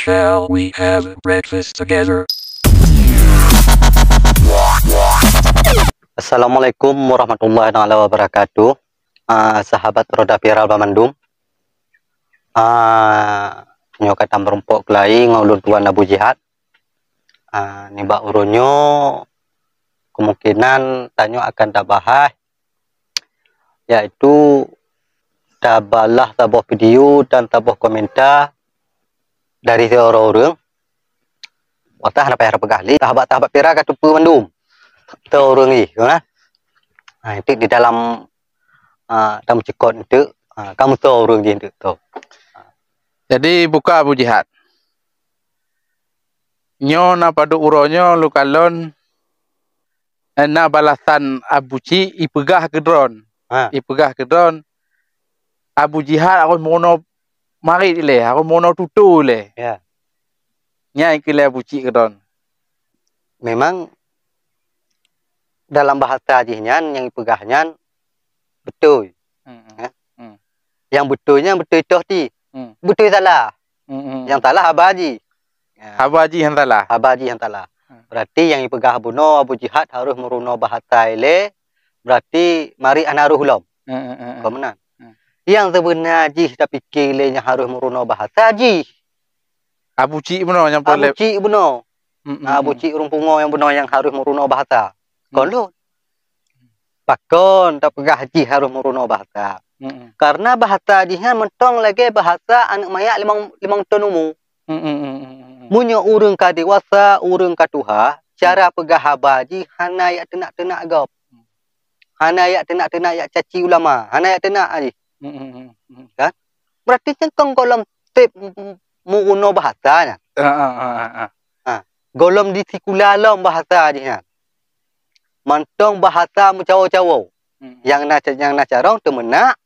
Shall we have breakfast together? Assalamualaikum warahmatullahi wabarakatuh. Sahabat Roda Viral Bamandum. Nyo kata merumpok kelai ngulun tuan Abu Jihad. Nibak urunyo kemungkinan tanyo akan tabahah, yaitu tabalah tabuh video dan tabuh komentar dari orang-orang. Watah na payah pegahli sahabat-sahabat pira katupu mandum. Orang ni, itu di dalam dalam cikot itu kamu tahu orang dia itu tahu. Jadi buka Abu Jihad. Nyo na padu uronyo lukalon na balasan Abu Ci ipegah ke drone. Ipegah ke drone. Abu Jihad aku mono mari le, aku mono tutu le. Ya. Nyai kile Abu Ci ke drone. Memang dalam bahasa jihnya yang ipegahnya betul. Yang betulnya betul itu ti. Betul salah. Yang salah abaji. Abaji yang salah. Abaji yang salah. Berarti yang ipegah buno Abu Jihad harus meruno bahasa ile. Berarti mari anaruh lom. Kemenan. Yang sebenarnya jih tapi kilenya harus meruno bahasa jih. Abu Ci buno yang Abu Ci buno. Abu Ci rumpungo yang buno yang harus meruno bahasa. Kalau pakon tak pegah jih harus meruno bahasa. Karena bahasa jihnya mentong lagi bahasa anak maya limang tonumu. Munyo urang ka dewasa, urang ka tuha, cara pegah habaji hana yak tenak-tenak gop. Hana yak tenak-tenak yak caci ulama, hana yak tenak aji. Kan? Berarti cengkong golom tip muruno bahasanya. Golom di sikulalom bahasa jihnya. Mantong bahasa mencawo-cawo. Yang na carong temenak,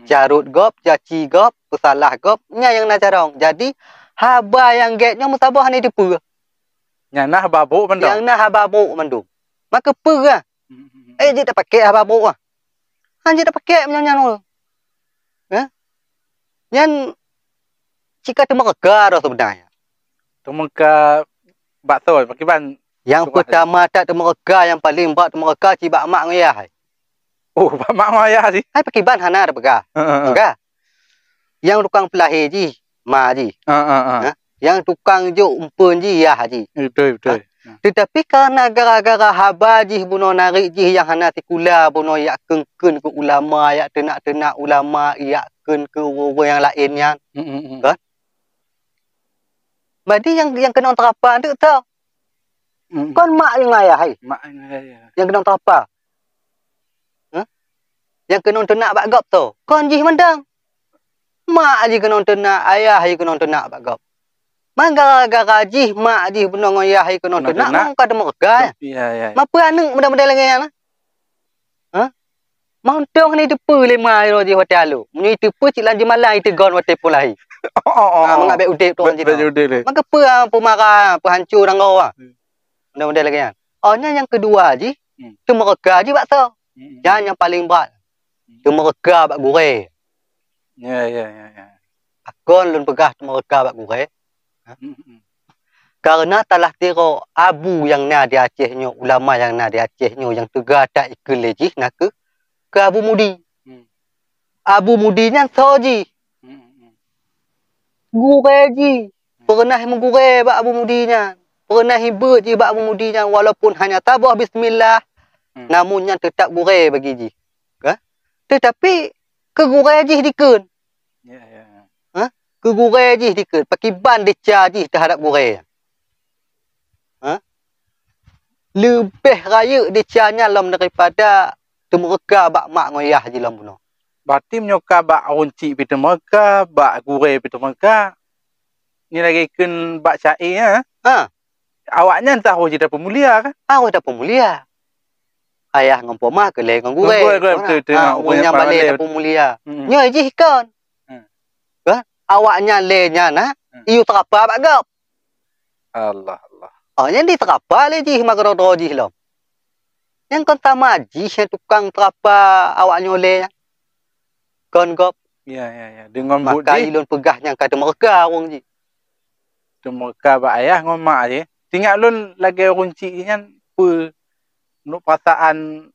carut gop, caci gop, pesalah gop, nya yang na carong. Jadi haba yang getnya musabah ni depu. Yang nah babuk mandum. Yang nah babuk mandum. Maka perah. Dia tak pakai babuk ah. Han dia tak pakai menyanyi nol. Yang jika temerga dah sebenarnya. Temerga bakso pakai ban. Yang pertama tak temerga, yang paling bak temerga cibak mak ngoyah. Oh, bak mak ngoyah sih. Hai pakai ban hana dah pegah. Enggak. Yang tukang pelahir ji, ma ji. Yang tukang juk umpun ji ya haji. Betul. Tetapi karena gara-gara haba ji buno narik ji yang hana tikula buno yak kengken ke ulama, yak tenak-tenak ulama, yak ken ke orang yang lainnya. Kan? Jadi yang kena terapa tu tahu. Kon mak yang ayah hai. Mak yang ayah. Yang kena terapa. Yang kena tenak bak gop tu. Kon ji mandang. Mak ji kena tenak, ayah ji kena tenak bak gop. Gara-gara ji mak ji benong ayah ji kena tenak, mang ka demerga. Ya. Mapa aneng mudah-mudah lagi yang. Montong ni depu lima euro ji hotel lu. Muni depu cik lanji malang itu gon hotel pulai. Mengabek udip tu orang cina. Maka pemarah, pehancur orang kau. Mudah-mudah lagi yang. Yang kedua ji, demerga ji bak tu. Yang paling berat. Demerga bak gurih. Ya. Akon lun pegah demerga bak gurih. Karena telah tiro abu yang na di Acehnya, ulama yang na di Acehnya, yang tegak tak ikut lejih nak ke Abu Mudi. Abu Mudi nya soji. Gurih ji. Pernah menggurih bak Abu Mudi nya. Pernah hibut ji bak Abu Mudi nya walaupun hanya tabah bismillah. Namunnya tetap gurih bagi ji. Tetapi kegurih ji dikun. Ya. Kegurih ji dikun. Pakai ban deca ji terhadap gurih. Lebih raya decanya lam daripada temerga bak mak ngoyah ji lam buno. Berarti menyoka bak runcik pi temerga, bak gurih pi temerga. Ni lagi kun bak syair Awaknya entah je dah pemulia kan? Awak dah pemulia. Ayah ngompo mah ke le ngong gurih. Betul. Punya balik dah pemulia. Nyo ji hikon. Awaknya le nya na, iu terapa bak gap. Allah. Yang di terapa le ji magro ji lom. Yang kon tamaji yang tukang terapa awaknya le. Kon gop. Ya. Dengan maka ilun pegah yang kada mereka wong ji. mereka ba ayah ngomak je. Tinggal lun lagi runci nya pu nu perasaan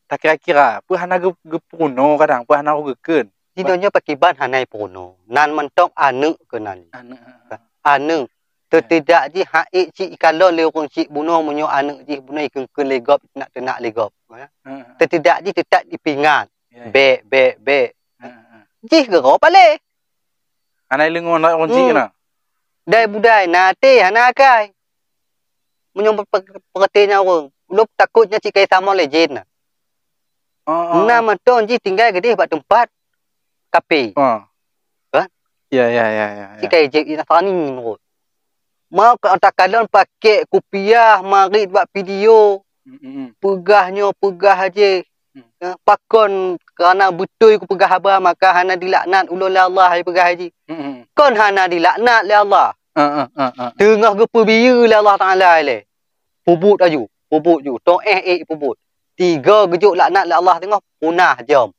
tak kira-kira. Pu hana gepuno kadang pu hana gekeun. Dinonyo pakiban hanai puno. Nan mentok anu kenan. Anu. Tidak ji haik ci ikalon le runci buno munyo anu ji buno ikun legop nak tenak legop. Tidak ji tetap dipingat. Be. Ji gero pale. Hanai lengon runci na. Dai budai nate hana kai. Munyo pengertinya orang. Lu takutnya ci kai sama legend. Nah mentok ji tinggal gede buat tempat. Kape. Kan? Ya. Ci kai je ina tani menurut. Mau ke otak kalian pakai kopiah, mari buat video. Pegahnya pegah aja. Pakon kerana betul ku pegah abah maka hana dilaknat ulul Allah ai pegah haji. Kon hana dilaknat le Allah. Tengah ke perbiya le Allah Taala le. Pubut aju, pubut ju. Tong pubut. 3 gejuk laknat le Allah tengok punah jom.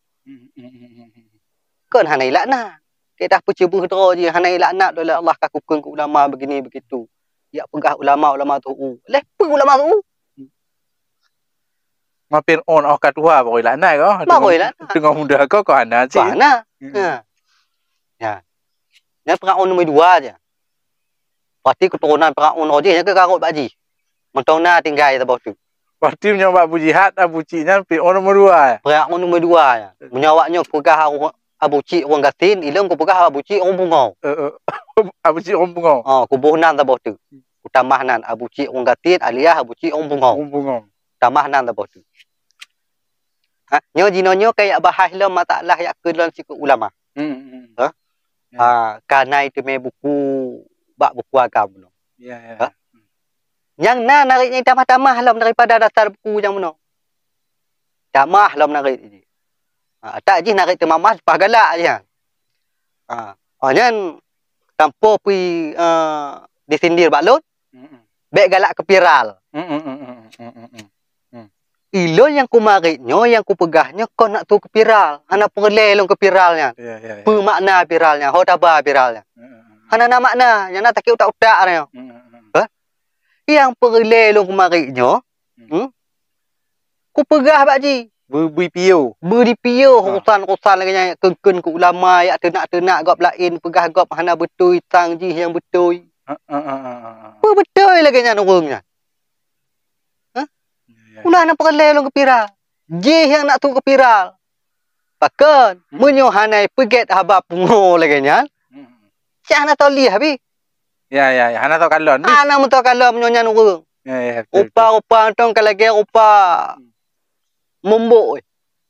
Kon hana dilaknat. Kita percuba dro je hana laknat oleh Allah kakukun ke ulama begini begitu. Ya pegah ulama tu. Lepas ulama tu. Mapin on kat tua baru laknat kau. Baru laknat. Tengah muda kau hana je. Hana. Ya. Yang peraun nombor 2 je. Pasti keturunan peraun roje yang ke karut baji. Mentona tinggal di bawah tu. Pasti menyoba Abu Jihad, Abu Ciknya pi on nombor 2. Peraun nombor 2 je. Menyawaknya pegah Abu Cik orang Gatin, ilang ku pegah Abu Cik orang Bungau. Abu Cik orang Bungau. Kubuh nan tabah tu. Utambah nan Abu Cik orang Gatin alias Abu Cik orang Bungau. Tambah nan tabah tu. Nyo jinonyo kayak bahas lah masalah yak kelan sikut ulama. Karena itu me buku buku agama no. Ya. Yang nariknya tamah-tamah lah daripada dasar buku yang mana. Tamah lah narik ini. Tak je narik temamas pagalak je. Nyan tanpa pi disindir balut. Bek galak ke piral. Ilo yang ku mariknya, yang ku pegahnya kau nak tu ke piral. Hana perle long ke piralnya. Pe makna piralnya, ho taba piralnya. Hana na makna, yang nak takik utak-utak dia. Yang perle long ku mariknya, ku pegah bakji. Beri piu. Urusan lagi yang kengken ku ulama yak tenak-tenak gop lain pegah gop hana betul tang ji yang betul. Betul lagi nya urungnya. Ulah nak perle long ke piral. Je yang nak tu ke piral. Pakon munyo hanai peget haba pungo lagi nya. Si hana toli habi. Ya, hana tau kalon. Hana mun tau kalon munyo nya urung. Ya. Upa tong kalage upa Mumbuk.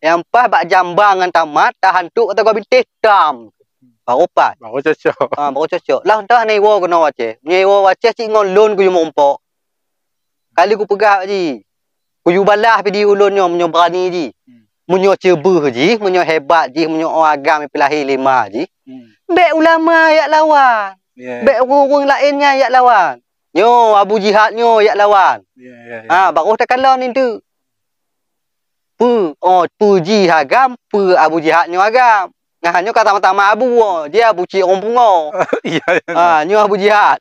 Yang pas bak jambangan tamat tahan tu kata gua bintis dam. Baru pas. Baru cocok. Baru cocok. Lah entah ni wo kena wace. Ni wo wace cik ngon lon ku mumpok. Kali ku pegah ji. Ku yu balah pi di ulunnya menyo berani ji. Menyo cebuh ji, menyo hebat ji, menyo agam pilahi 5 ji. Bek ulama yak lawan. Bek orang lainnya yak lawan. Nyo Abu Jihad nyo yak lawan. Baru tak kalon ni tu. Ji agam, Abu Jihad nyo agam. Nah, nyo kata pertama Abu, dia Abu Cik orang Pungo. Nyo Abu Jihad.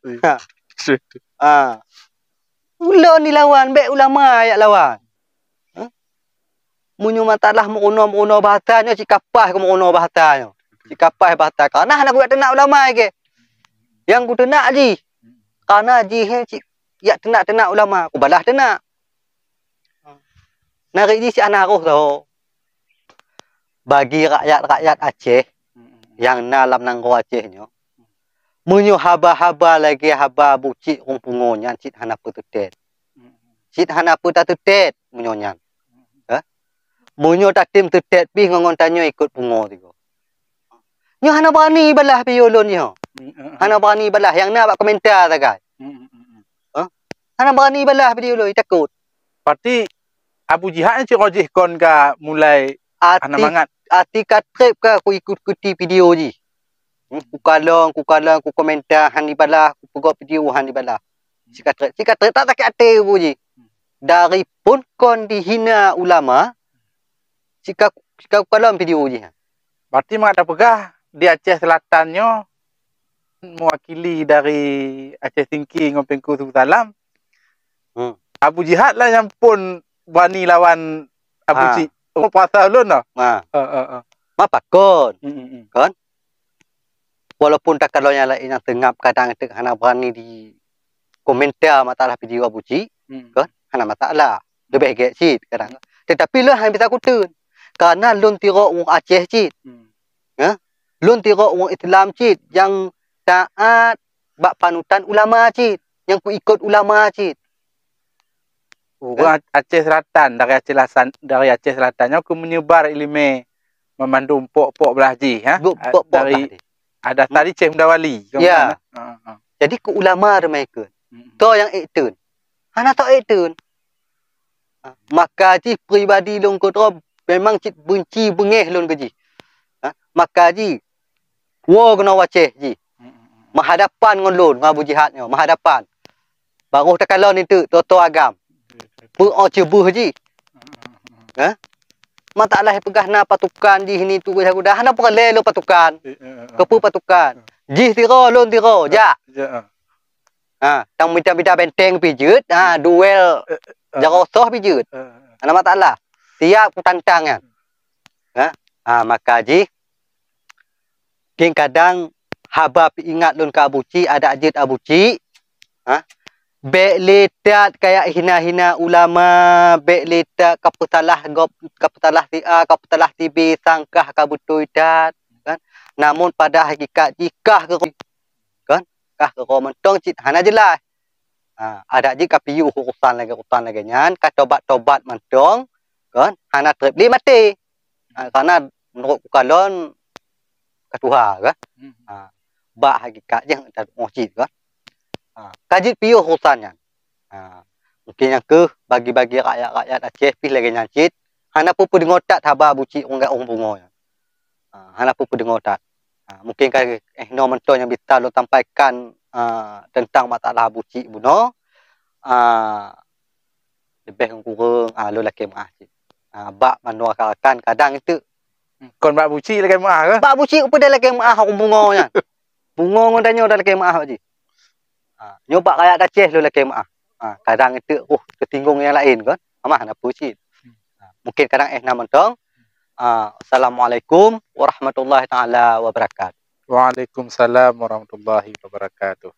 Ulun ni lawan, bek ulama yak lawan. Munyo matalah merono bahasa nyo, cik kapah ke merono bahasa nyo. Cik kapah bahasa. Karena nak buat tenak ulama ke. Yang ku tenak ji. Karena ji cik yak tenak ulama, ku balah tenak. Narik ni si anak roh tau. Bagi rakyat Aceh yang dalam nanggo Acehnya. Munyo haba-haba lagi haba bucik orang pungo nyan cit hana petutet. Cit hana petutet munyo nyan. Munyo tatim tetet pi ngongon tanyo ikut pungo tigo. Nyo hana berani balah pi ulun nyo. Hana berani balah yang nak komentar tagai. Hana berani balah pi ulun takut. Berarti Abu Jihad ni cik rojih kon ka mulai hana mangat. Artikel trip ka aku ikut-ikuti video ji. Ku kalong, ku komentar han di balah, ku pegok video han di balah. Cik trip tak sakit hati bu ji. Dari pun kon dihina ulama, cik kalong video ji. Berarti mak ada pegah di Aceh Selatannya mewakili dari Aceh Tingki dengan Pengku Suku Salam. Abu Jihad lah yang pun berani lawan Abu Cik. Oh, pasal lu no. Ma pakon. Kan? Walaupun tak kalau yang lain yang tengap kadang hana berani di komentar masalah video Abu Cik, kan? Hana masalah. Lebih gek cik kadang. Tetapi lu hanya bisa kutun. Karena lun tiro orang Aceh cik. Ya? Lun tiro orang Islam cik yang taat bak panutan ulama cik, yang ku ikut ulama cik. Orang Aceh Selatan dari Aceh Selatannya aku menyebar ilmu memandu pok-pok belaji ha. Dari ada tadi Cik Mdawali. Ya. Jadi ku ulama mereka. To yang itun. Hana to itun. Maka ji pribadi long ko memang cik benci bengeh lon gaji. Maka ji wo kena waceh ji. Menghadapan ngon lon Abu Jihadnya, menghadapan. Baru tak kalon itu toto agam. Pu cebuh ji. Masalah pegah na patukan di sini tu aku dah na perle lo patukan. Kepu patukan. Ji tiro lon tiro ja. Tang minta benteng pijut, duel jarosoh pijut. Ana masalah. Tiap ku tantang kan. Maka ji kadang haba ingat lon ka Abu Cik ada ajit Abu Cik. Bek letat kayak hina-hina ulama, bek letat kaputalah kaputalah tibi sangkah kabutu idat, kan? Namun pada hakikat jika kan? Kah ke mentong cit hana jelas. Ada jika piu urusan lagi nyan, tobat mentong, kan? Hana terbeli mati. Karena menurut kalon ketua kan? Bak hakikat yang ada mocit kan? Kajit piu urusannya. Mungkin yang ke bagi-bagi rakyat Aceh pilih lagi nyancit. Hana pupu dengotat haba Abu Cik orang bungo. Hana pupu dengotat. Mungkin kan no mentor yang bisa lo sampaikan tentang masalah Abu Cik buno. Lebih kurang lo laki maaf cik. Bak manuakan kadang itu. Kon bak Abu Cik lagi maaf ke? Bak Abu Cik pun dah laki maaf orang bungo nya. Bungo ngodanya dah laki maaf cik. Nyoba kayak Aceh lu lagi maaf. Kadang itu ketinggung yang lain kan. Amah nak pucit. Mungkin kadang nama mentong. Assalamualaikum warahmatullahi taala wabarakatuh. Waalaikumsalam warahmatullahi wabarakatuh.